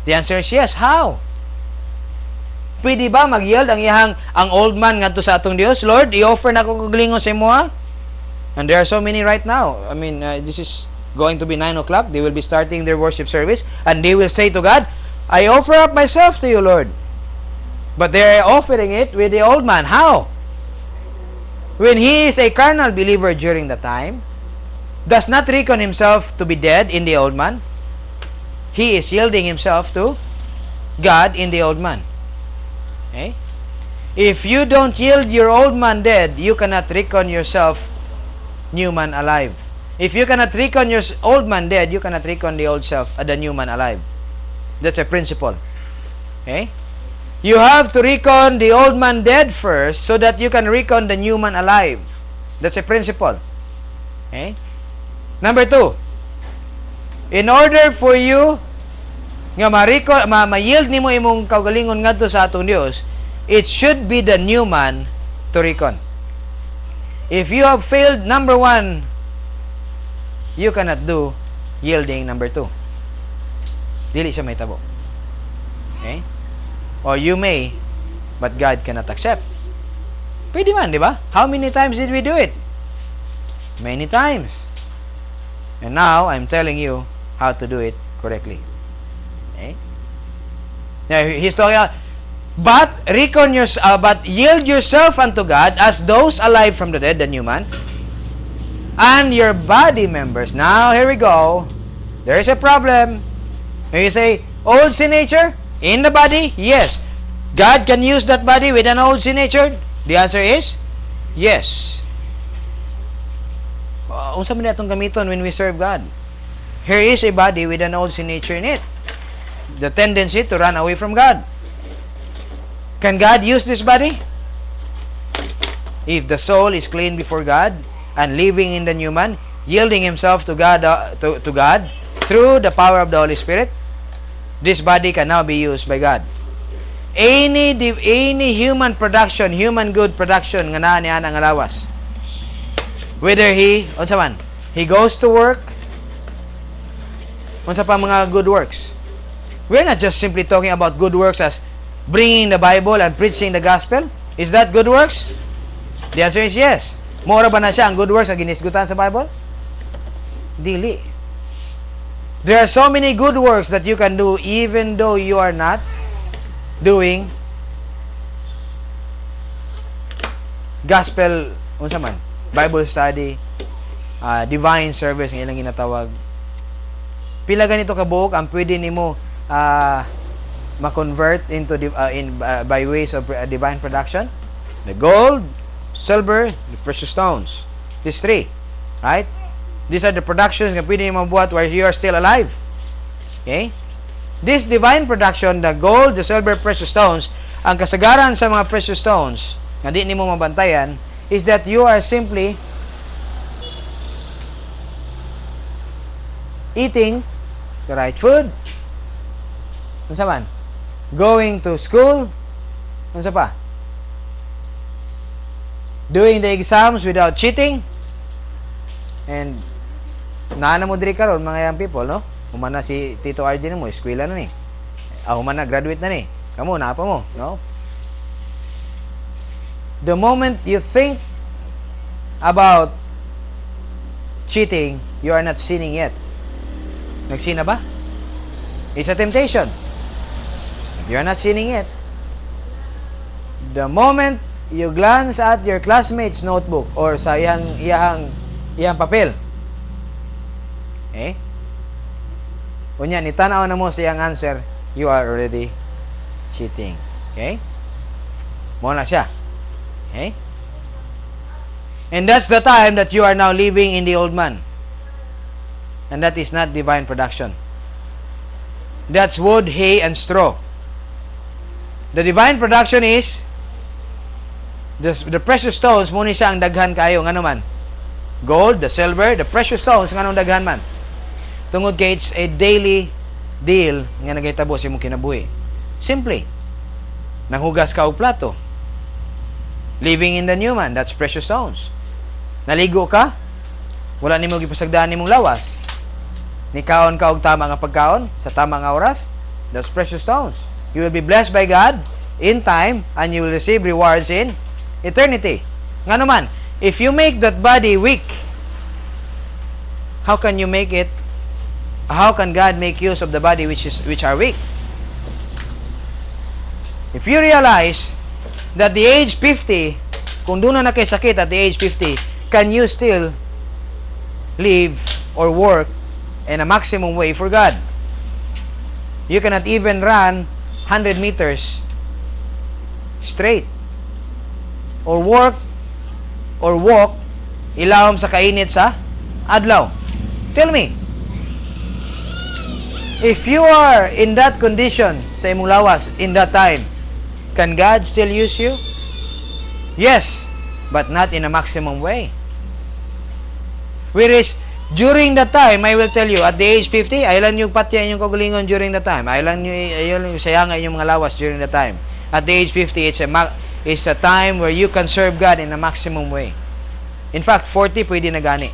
The answer is yes. How? Pwede ba mag-yield ang old man ngadto sa atong Dios? Lord, i-offer na ko kagalingon sa imo ha? And there are so many right now. I mean, this is going to be 9 o'clock. They will be starting their worship service, and they will say to God, I offer up myself to you, Lord. But they're offering it with the old man. How? When he is a carnal believer during the time, does not reckon himself to be dead in the old man, he is yielding himself to God in the old man. Okay? If you don't yield your old man dead, you cannot reckon yourself new man alive. If you cannot reckon your old man dead, you cannot reckon the old self, the new man alive. That's a principle. Okay? You have to reckon the old man dead first so that you can reckon the new man alive. That's a principle. Okay? Number 2, in order for you nga ma-yield nimo imong kaugalingon ngadto sa atong Dios, it should be the new man to reckon. If you have failed number 1, you cannot do yielding number 2. Dili siya may tabo. Okay? Or you may, but God cannot accept. Pwede man, di ba? How many times did we do it? Many times. And now, I'm telling you how to do it correctly. Okay? Now, he's talking about, but yield yourself unto God as those alive from the dead, the new man, and your body members. Now, here we go. There is a problem. When you say, old sin nature in the body, yes. God can use that body with an old sin nature? The answer is, yes. Unsa man atong gamiton when we serve God? Here is a body with an old sin nature in it. The tendency to run away from God. Can God use this body? If the soul is clean before God and living in the new man, yielding himself to God, to God through the power of the Holy Spirit, this body can now be used by God. Any human production, human good production nga naa niya nga lawas. Whether he goes to work, unsa pa mga good works. We're not just simply talking about good works as bringing the Bible and preaching the gospel. Is that good works? The answer is yes. Mora ba na siya ang good works na ginisgutan sa Bible? Dili. There are so many good works that you can do even though you are not doing gospel, unsa man, Bible study, divine service ng ilang ginatawag. Pila ganito kabuok ang pwede nimo ma-convert into by ways of divine production? The gold, silver, the precious stones. These 3, right? These are the productions nga pwede nimo mabuhat while you are still alive. Okay? This divine production, the gold, the silver, precious stones, ang kasagaran sa mga precious stones nga di nimo mabantayan is that you are simply eating the right food. Unsa man? Going to school. Unsa pa? Doing the exams without cheating. And naa na mo diri karon mga young people, no? Humana si Tito RJ mo, eskwela na ni. Humana graduate na ni. Kamo na pa mo, no? The moment you think about cheating, you are not sinning yet. Nagsina ba? It's a temptation. You are not sinning yet. The moment you glance at your classmate's notebook or sa iyang papel, unya ni tanaw na mo sa iyang answer, you are already cheating. Okay? Mo na siya. Okay? And that's the time that you are now living in the old man. And that is not divine production. That's wood, hay, and straw. The divine production is the precious stones, muna siya ang daghan kayo, nga naman. Gold, the silver, the precious stones, nga nung daghan man. Tungod kay it's a daily deal nga nagahitabo sa imong kinabuhi. Simply, nanghugas ka og plato. Living in the new man, that's precious stones. Naligo ka, wala nimo gipasagdaan nimong lawas. Nikaon ka og tama nga pagkaon sa tama nga oras, that's precious stones. You will be blessed by God in time and you will receive rewards in eternity. Nga naman, if you make that body weak, how can God make use of the body which are weak? If you realize that the age 50, kung doon na kay sakit at the age 50, can you still live or work in a maximum way for God? You cannot even run 100 meters straight or work or walk ilawom sa kainit sa adlaw. Tell me, if you are in that condition sa imong lawas in that time, can God still use you? Yes, but not in a maximum way. Whereas during that time, I will tell you, at the age 50, aylan yung patya inyong kagalingon during that time. Aylan yung sayanga inyong mga lawas during that time. At the age 50, it's a time where you can serve God in a maximum way. In fact, 40 pwede na gani.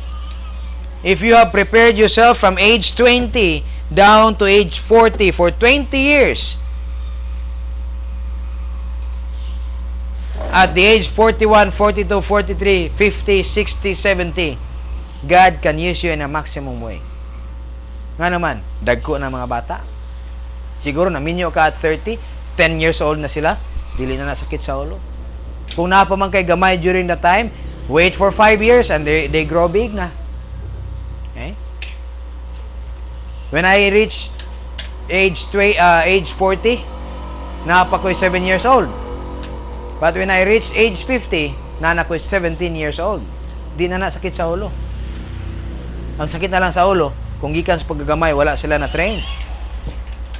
If you have prepared yourself from age 20 down to age 40 for 20 years, at the age 41, 42, 43, 50, 60, 70, God can use you in a maximum way. Nga naman, dagko na mga bata. Siguro naminyo ka at 30, 10 years old na sila, dili na nasakit sa ulo. Kung napaman kay gamay during the time, wait for 5 years and they grow big na. Okay? When I reached age 40, napa ko'y 7 years old. But when I reached age 50, nana ko'y 17 years old. Di na nasakit sa ulo. Ang sakit na lang sa ulo, kung gikan sa paggagamay, wala sila na train.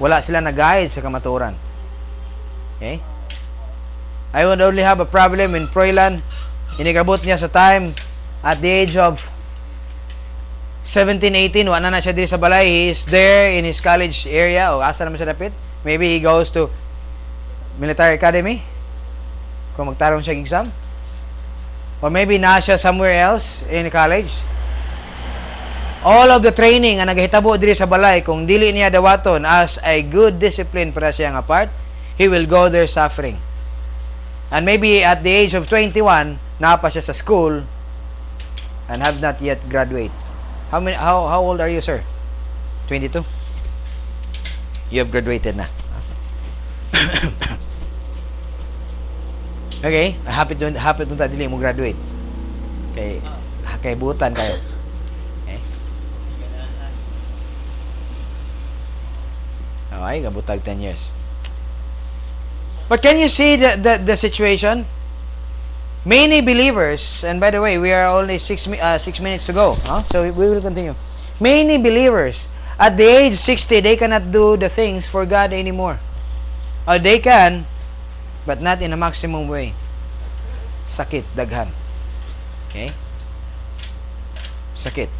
Wala sila na guide sa kamaturan. Okay? I would only have a problem in Froilan. Inigabot niya sa time at the age of 17, 18, wala na siya dito sa balay. He is there in his college area. O asa naman siya dapit? Maybe he goes to military academy kung magtarong siya exam. Or maybe na siya somewhere else in college. All of the training ang nagahitabo diri sa balay, kung dili niya dawaton as a good discipline para siya nga part, he will go there suffering. And maybe at the age of 21, napa siya sa school and have not yet graduate. How old are you, sir? 22? You have graduated na. Okay, happy to dili mo graduate. Kay butan kayo. Okay. Okay, kabutag 10 years. But can you see the situation? Many believers, and by the way, we are only 6 minutes to go. So we will continue. Many believers, at the age 60, they cannot do the things for God anymore. Or they can, but not in a maximum way. Sakit, daghan. Okay? Sakit.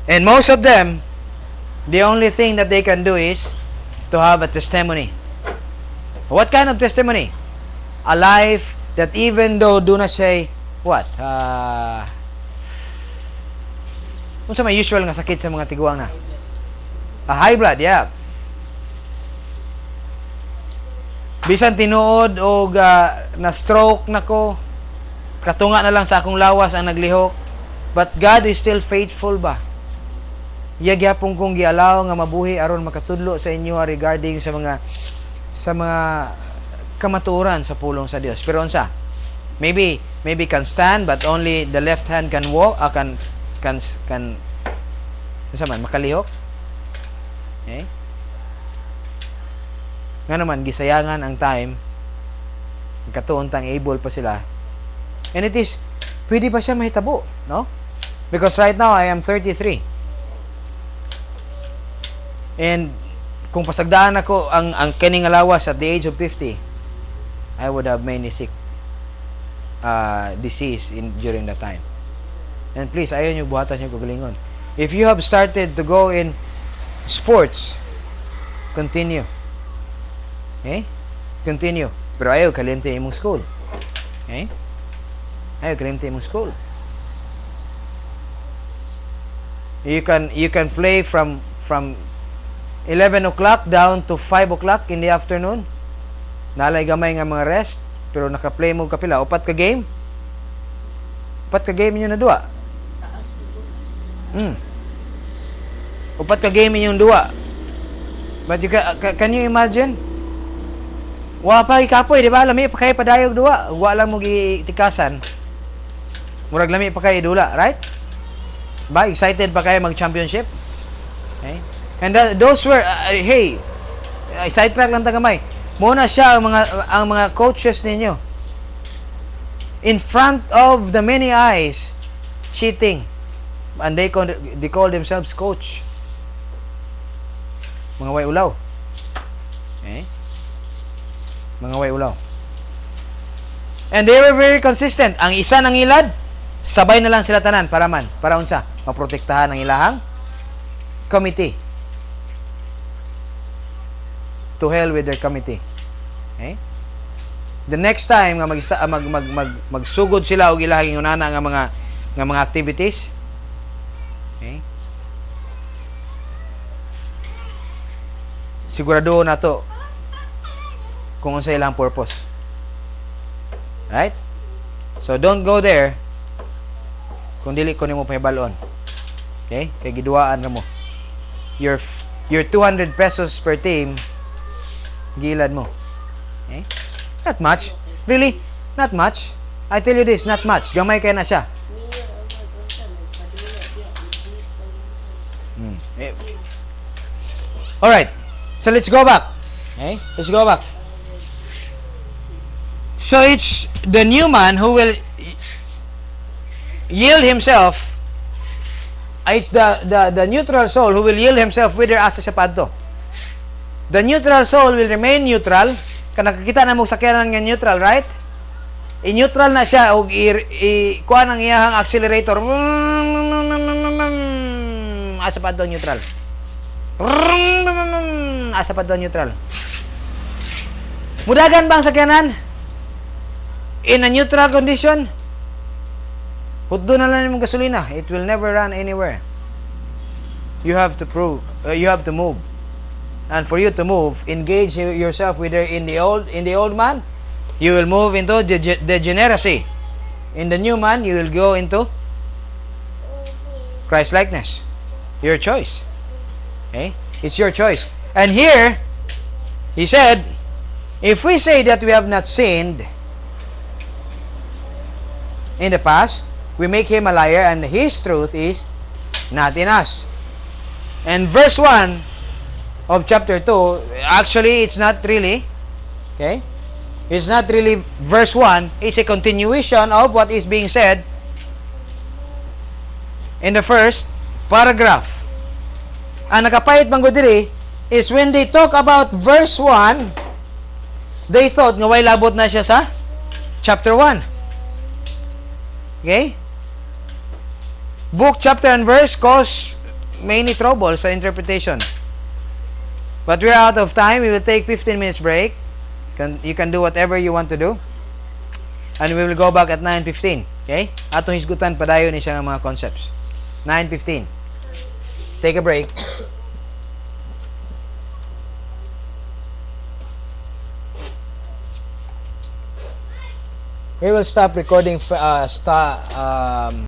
And most of them, the only thing that they can do is to have a testimony. What kind of testimony? A life that even though do not say, what? Unsa may usual nga sakit sa mga tiguang na? High blood, yeah. Bisan tinuod o na-stroke nako, katunga na lang sa akong lawas ang naglihok. But God is still faithful ba? Iya gyapon kong gialaw nga mabuhi aron makatudlo sa inyo regarding sa mga kamatuoran sa pulong sa Dios. Pero unsa? Maybe can stand but only the left hand can walk, can unsa man makalihok. Okay? Nga naman gisayangan ang time. Katuon tang able pa sila. And it is pwede pa siya mahitabo, no? Because right now I am 33. And kung pasagdaan ako ang kining alawas at the age of 50, I would have many sick disease during that time. And please, ayaw nyo buhatan nyo kagalingon. If you have started to go in sports, continue. Okay? Continue. Pero ayaw kalimte imong school. Okay? Ayaw kalimte imong school. You can play from 11 o'clock down to 5 o'clock in the afternoon. Nalay gamay nga mga rest, pero naka-play mo kapila. Upat ka game nyo na duwa. Upat ka game nyo duwa. But can you imagine? Wa pa ikapoy, di ba? Lami pa kayo padayog duwa. Wa lang mo gitikasan. Murag lami pa kayo dula, right? Ba, excited pa kayo mag-championship? Okay? And those were, hey, sidetrack lang tagamay. Muna siya ang mga coaches ninyo. In front of the many eyes, cheating. And they call themselves coach. Mga way ulaw. Okay? Mga way ulaw. And they were very consistent. Ang isa ng ilad, sabay na lang sila tanan para unsa maprotektahan ang ilahang committee. To hell with their committee. Okay? The next time nga magsugod sila og ilahang inunana nga mga activities. Okay? Sigurado na to kung unsa ilang purpose. Right? So don't go there kung dili ko nimo pahibalon. Okay? Kay giduaan mo. Your 200 pesos per team gilad mo. Okay? Not much. Really? Not much. I tell you this, not much. Gamay kay na siya. Alright. So let's go back. Okay? Let's go back. So it's the new man who will yield himself. It's the neutral soul who will yield himself whether asa siya padto. The neutral soul will remain neutral. Kung nakakita na mo sakyanan nga neutral, right? I-neutral na siya o kuha ng iyahang accelerator. Asa padto neutral. Asa padto neutral. Mudagan bang sakyanan? In a neutral condition, huddo na lang yung gasolina. It will never run anywhere. You have to move. And for you to move, engage yourself whether in the old man, you will move into degeneracy. In the new man, you will go into Christ likeness. Your choice. Okay? It's your choice. And here, he said, if we say that we have not sinned in the past, we make him a liar and his truth is not in us. And verse 1 of chapter 2, actually it's not really, okay? It's not really verse 1, it's a continuation of what is being said in the first paragraph. Ang nakapayit man gud diri is when they talk about verse 1, they thought nga way labot na siya sa chapter 1. Okay? Book, chapter, and verse cause many trouble sa interpretation. But we're out of time. We will take 15 minutes break. You can do whatever you want to do. And we will go back at 9:15. Okay? Atong hisgutan padayon ni siya ng mga concepts. 9:15. Take a break. We will stop recording